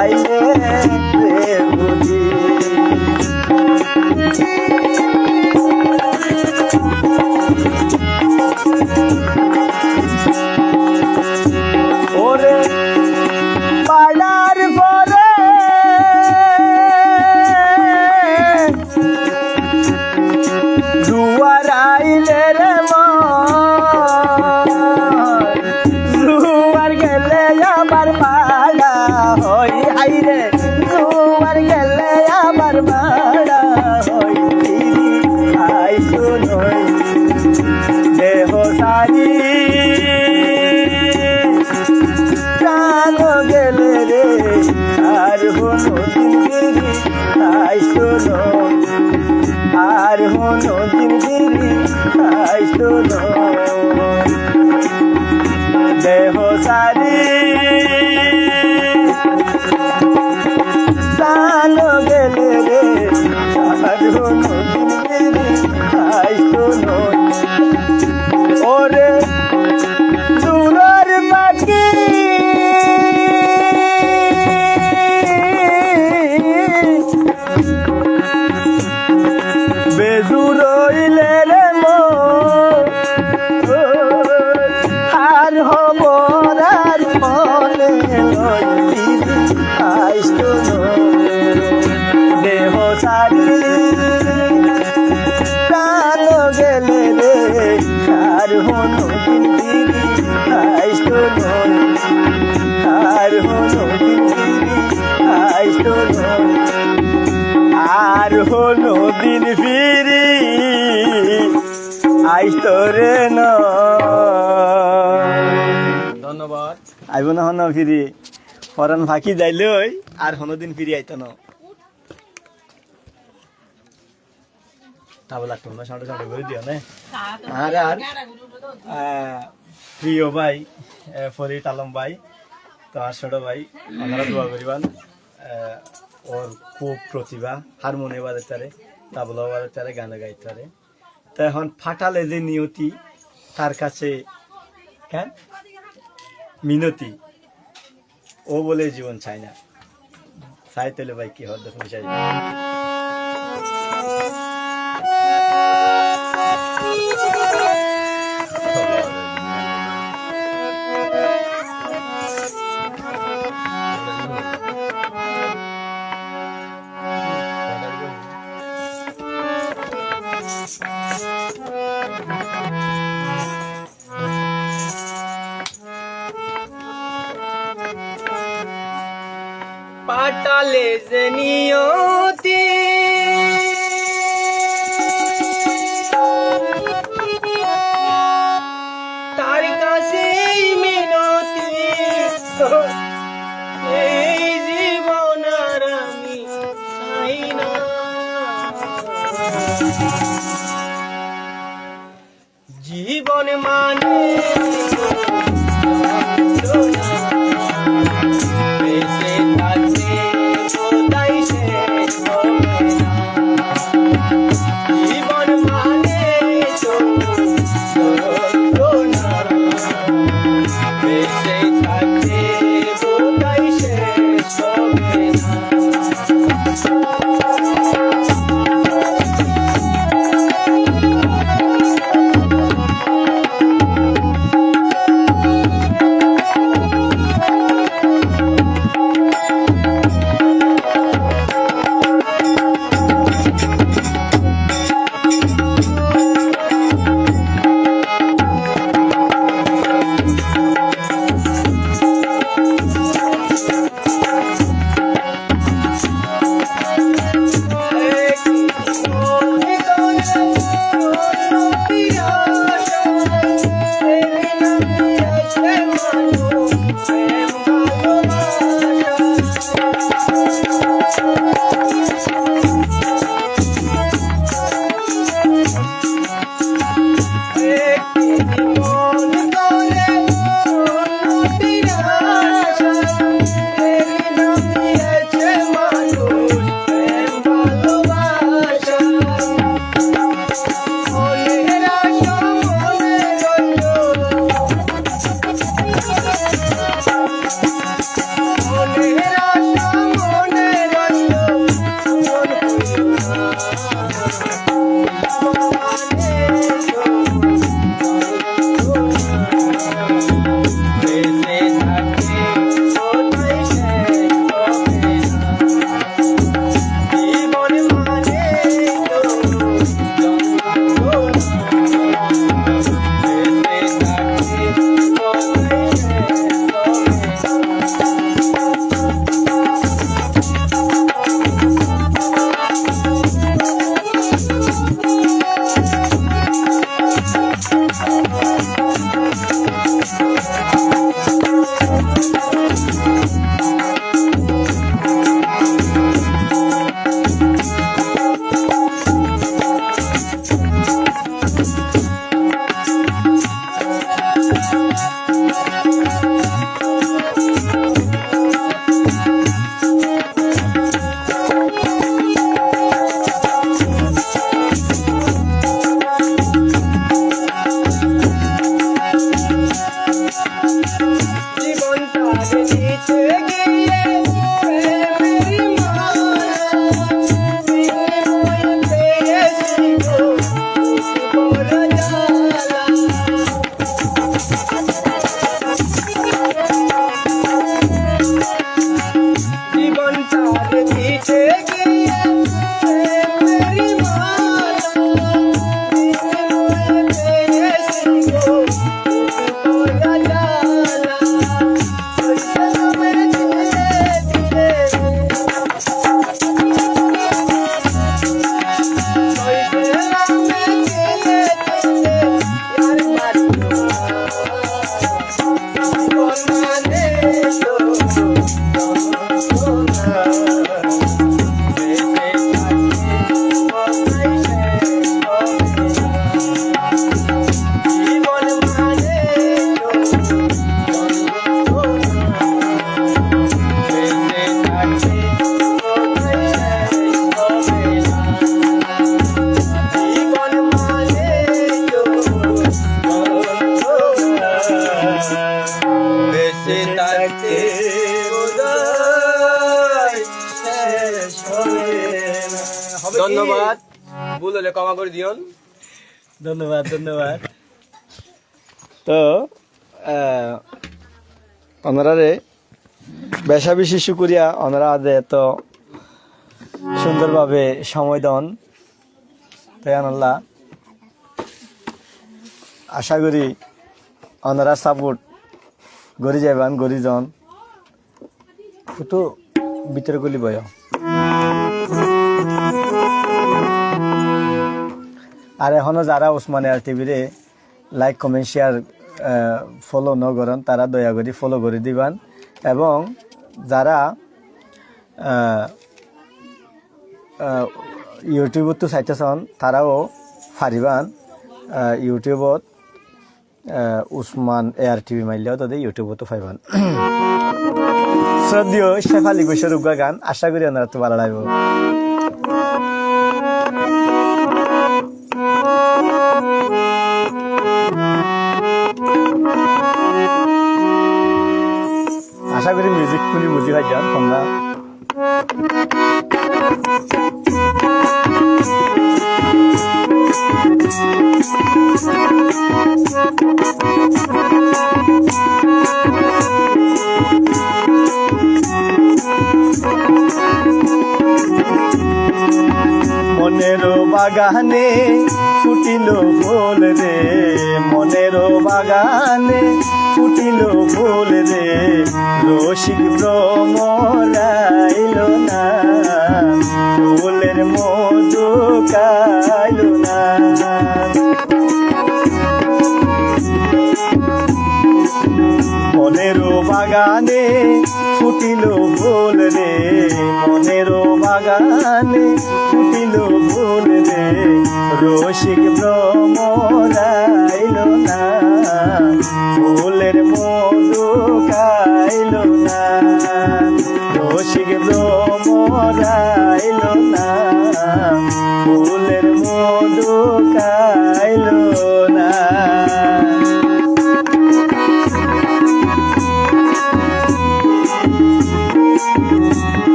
আইলে রে বুঝি ওরে পাড়ার পরে দুয়ার আইলে রে জুয়ার গেলে আমার মাড়া হই আইরে জুয়ার গেলে আমার মাড়া হই আই শুনই দেহ সারি প্রাণ গেলে রে আর হনো দিনগিরি আই শোনো আর হনো দিনগিরি আই শোনো দেহ সারি প্রাণ গেলে রে আর হনো দিনগিরি আই শোনো ওরে দূরের পাখি বেজুর হইলে রে আর হবর আর ফলে দেহ সারি প্রাণ গেলে রে আর হনো দিনগিরি আইসো আর হনো দিনগিরি আইসো আর হনো দিন ফিরি আইসো রে ন ধন্যবাদ। আইব না হন ফিরি হরান ফাঁকি যাইলই আর হনো দিন ফিরি আইতো না তাবলা তোমরা সাঁটে সাঁটে করে দিও না আর প্রিয় ভাই ফরিদ আলম ভাই তো আর ছোট ভাই আপনারা দোয়া করিবান ওর খুব প্রতিভা হারমোনিয়াম বাজাতে পারে তাবলা বাজাতে পারে গান গাইতে পারে তো এখন ফাটালে যে নিয়তি তার কাছে কেন মিনতি ও বলে জীবন চাই না চাই তেলে ভাই কি হর দেখুন চাই পাটালে যে নিয়তি তার কাছে মিনতি এই জীবন আর আমি চাই না জীবন মানে বেঁচে থাকতে কোথায় সে ধন্যবাদ, ভুল হলে ক্ষমা করে দিওন। ধন্যবাদ ধন্যবাদ। তো ওনারে বেশা বেশি শুক্রিয়া, ওনারা এত সুন্দরভাবে সময় দেন। তাই আল্লাহ আশা করি ওনারা সাপোর্ট গড়ি যাইবান, গড়ি জন ফুটো ভিতরে গলি বয়। আর এখনো যারা উসমানিয়া টিভিরে লাইক কমেন্ট শেয়ার ফলো ন করেন তারা দয়া করে ফলো করে দিবান, এবং যারা ইউটিউবত তো চাইতেছন তারাও ফারিবান ইউটিউবত উসমান এয়ার টিভি মাইলেও তাদের ইউটিউবতো পাইবান। শ্রদ্ধেয় শেফালি ঘোষের উগা গান, আশা করি ওনারা তো ভালো লাগবে। আশা করি মিউজিক শুনি বুঝি পাই যান তোমরা। মনের বাগানে ফুটিল ফুল রে, মনের বাগানে ফুটিল ফুল রে, রসিক ভ্রমরাইল না, ফুলের মধু খাইল না। মনের বাগানে ফুটিল ফুল রে, মনের বাগানে ফুটিল ফুল রে, রসিক ভ্রমরাইল না, ফুলের মধু খাইল না, রসিক ভ্রমরাইল না, ফুলের মধু খাইল না।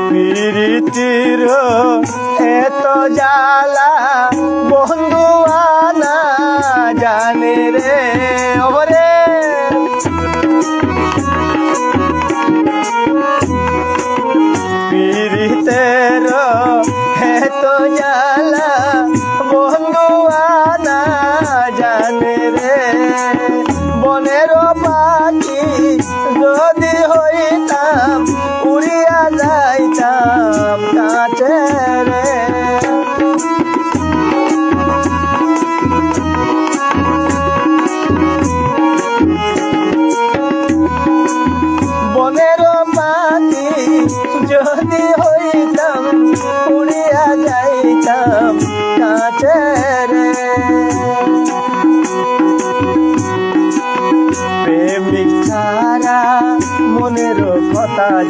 প্রীতির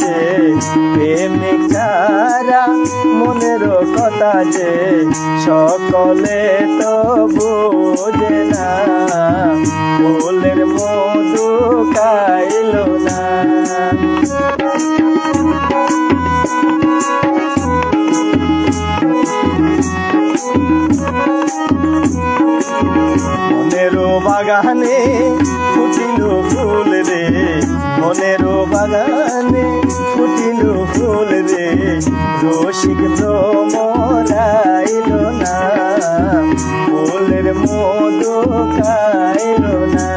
যে প্রেমিক ছাড়া মনের কথা যে সকলে তো বোঝে না, ফুলের মধু খাইল না। মনেরও বাগানে ফুটিল ফুল রে, মনেরও বাগানে ফুটিল ফুল রে, রসিক ভ্রমরাইল না, ফুলের মধু খাইল না।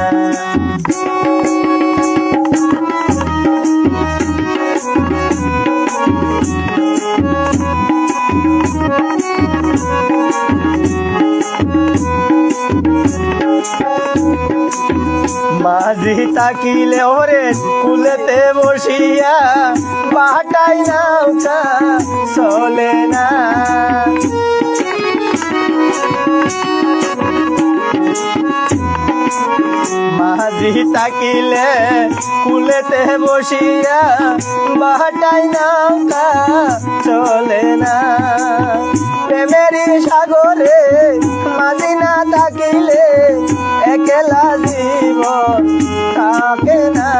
মাঝি তাকিলে ওরে কুলেতে বসিয়া, বাটাই নৌকা চলে না। মাঝি তাকিলে কুলেতে বসিয়া, বাটাই নৌকা চলে না। প্রেমেরই সাগরে মাঝি না তাকিলে একলা জীবন থাকে না।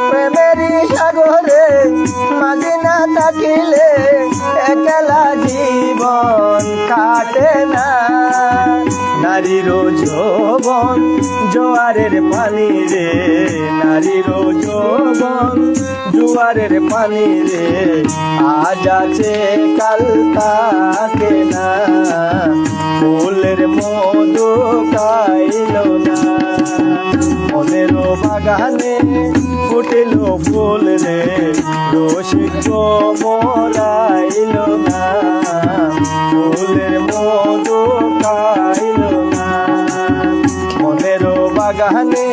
প্রেমেরই সাগরে মাঝি না থাকিলে একলা জীবন কাটে না। নারীর যৌবন জোয়ারের পানি রে, নারীর যৌবন জোয়ারের পানি রে, আজ আছে কাল থাকে না, ফুলের মধু খাইল না। মনের বাগানে ফুটিল ফুল রে, রসিক মরাইল না, ফুলের মধু খাইল না। মনের বাগানে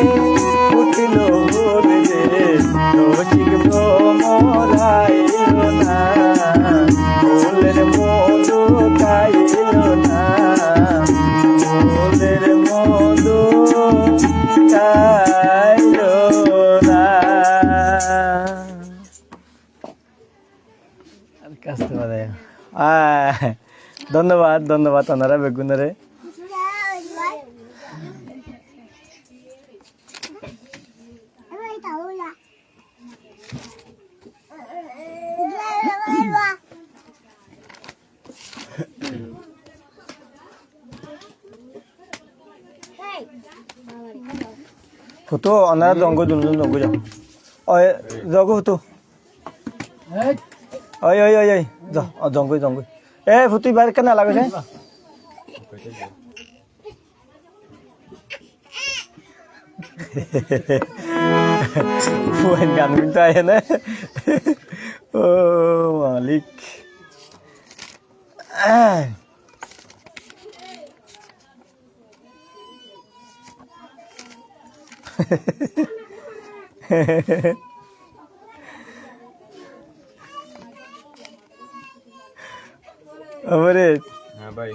ফুটিল ফুল রে, রসিক মরাইল না, ফুলের মধু খাইল না, ফুলের মধু খাইল না। কাস্তে বাদে ধন্যবাদ, ধন্যবাদ ওনারা বেগুনারে। ফুটো ওনারা জঙ্গ দুজন জঙ্গ যাও, ওই জঙ্গ ফুটো, ওই ওই ওই ওই যা জঙ্গ জঙ্গ। এ ফুটুই বাইরে কেন লাগছে? গান কিন্তু আয় না। ও মালিক আমারে। হ্যাঁ ভাই,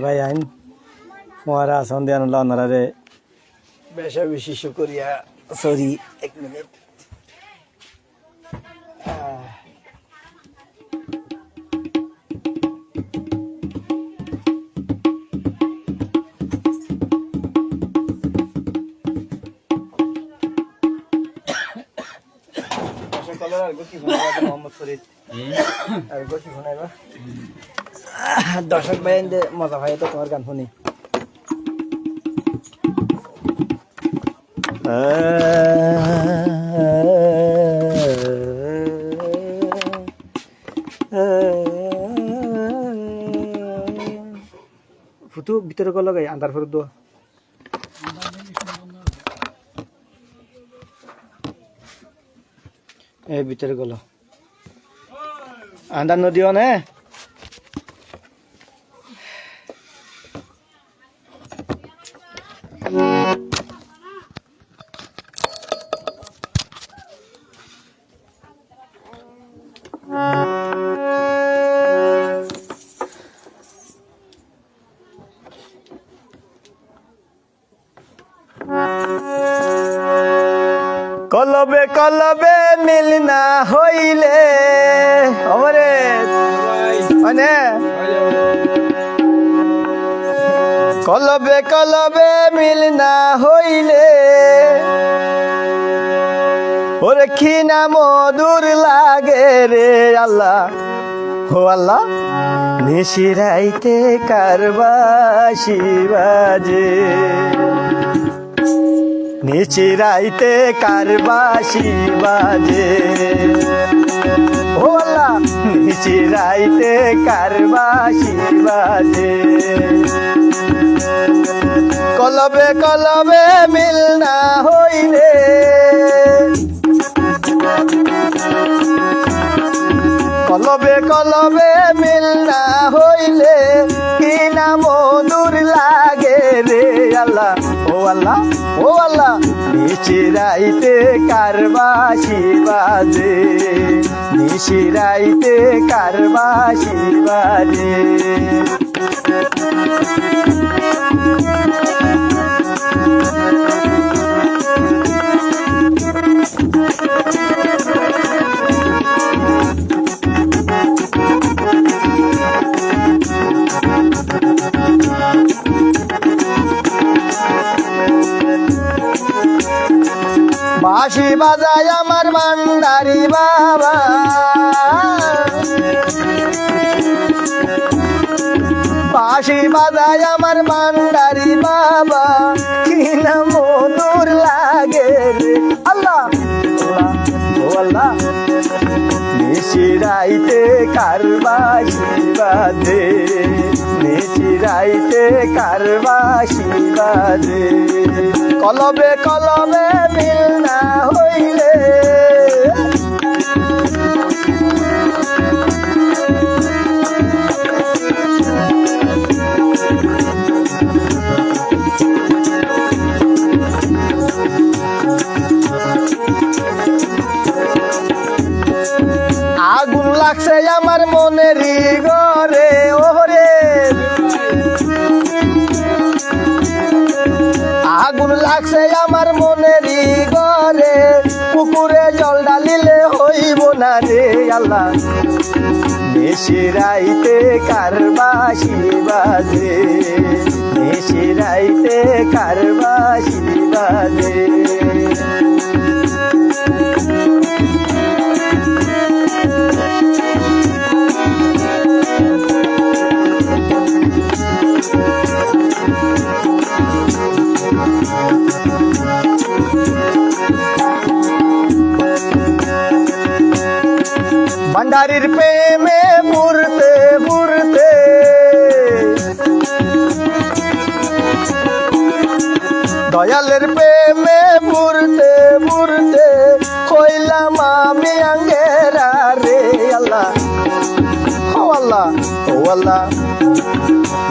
ভাই আইন ফোয়ারা সন্ধ্যা ওনারে বেশা বেশি শুকরিয়া। সরি এক মিনিট। মোহাম্মদ ফরিদ আর গোসি শোনাইবা দর্শক ভাই মজা ভাই তো তোমার গান শুনি। ফুটু ভিতরে কল লাগাই আন্দার ফেরত দোয়া এই ভিতরে গেল আন্দার নদীও না কলবে কলবে মিল না হইলে আমারে মানে কলবে কলবে মিল না হইলে ওরে কি না মধুর লাগে রে আল্লাহ ও আল্লাহ নিশিরাইতে কারবাসি বাজে নিচিরাইতে কারবাসি বাজে ও আল্লাহ নিচিরাইতে কারবাসি বাজে কলবে কলবে মিল না হইলে কলবে কলবে মিল না হইলে কি না মধুর লাগে রে আল্লাহ ও আল্লাহ ও আল্লাহ নিচিরাইতে কারবাসি বাজে নিচিরাইতে কারবাসি বাজে বাঁশি বাজায় আমার ভান্ডারি বাবা বাঁশি বাজায় আমার ভান্ডারি বাবা কি না মধুর লাগে রে আল্লাহ ও আল্লাহ নিচিরাইতে কারবাসি বাজে নিচিরাইতে কারবাসি বাজে কলবে কলবে মিল না হইলে আগুন লাগছে আমার মনেরই ঘরে ওরে আগুন লাগছে আমার মনেরই ঘরে পুকুরে জল ঢালিলে হইব না রে আল্লাহ নিশিরাইতে কারবাসি বাজে নিশিরাইতে কারবাসি বাজে ভান্ডারির প্রেমে পুরতে পুরতে দয়ালের প্রেমে পুরতে পুরতে হইলাম আমি আঙ্গেরা রে আল্লাহ ও আল্লাহ ও আল্লাহ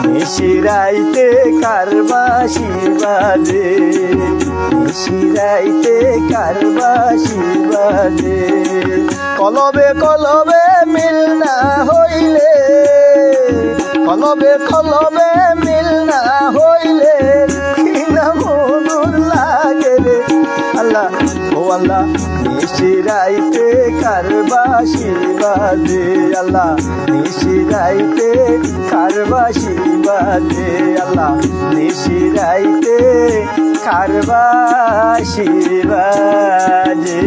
নিশিরাইতে কারবাসি বাজে নিশিরাইতে কারবাসি বাজে কলবে কলবে মিল না হইলে কলবে কলবে মিল না হইলে কি না মধুর লাগে রে আল্লাহ ও আল্লাহ নিশিরাইতে কারবাসি বাজে আল্লাহ নিশিরাইতে কারবাসি বাজে আল্লাহ নিশিরাইতে কারবাসি বাজে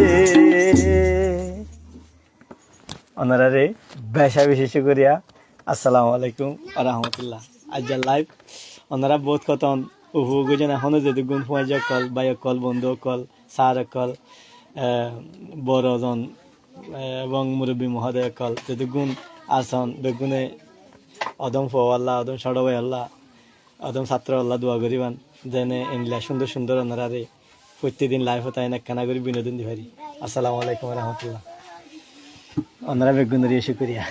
ওনারা রে বেশা বিশেষ করিয়া আসসালামু আলাইকুম রহমতুল্লাহ আজ লাইভ ওনারা বহুত কত উপভোগজন এখনো যদি গুণ ফুয়াই কল বাই কল বন্ধু কল সার কল বড়জন এবং মুরব্বী মহোদয় কল যদি গুণ আসন বেগুনে অদম ফো আল্লাহ অদম সড়বাই আল্লাহ আদম ছাত্র আল্লাহ দোয়া করিবান যেন এনলা সুন্দর সুন্দর ওনারা প্রতিদিন লাইভ হতায় একখানা করে বিনোদন দিবারি। আসসালামু আলাইকুম রহমতুল্লাহ। ওনারা বেগুন শুক্রিয়া।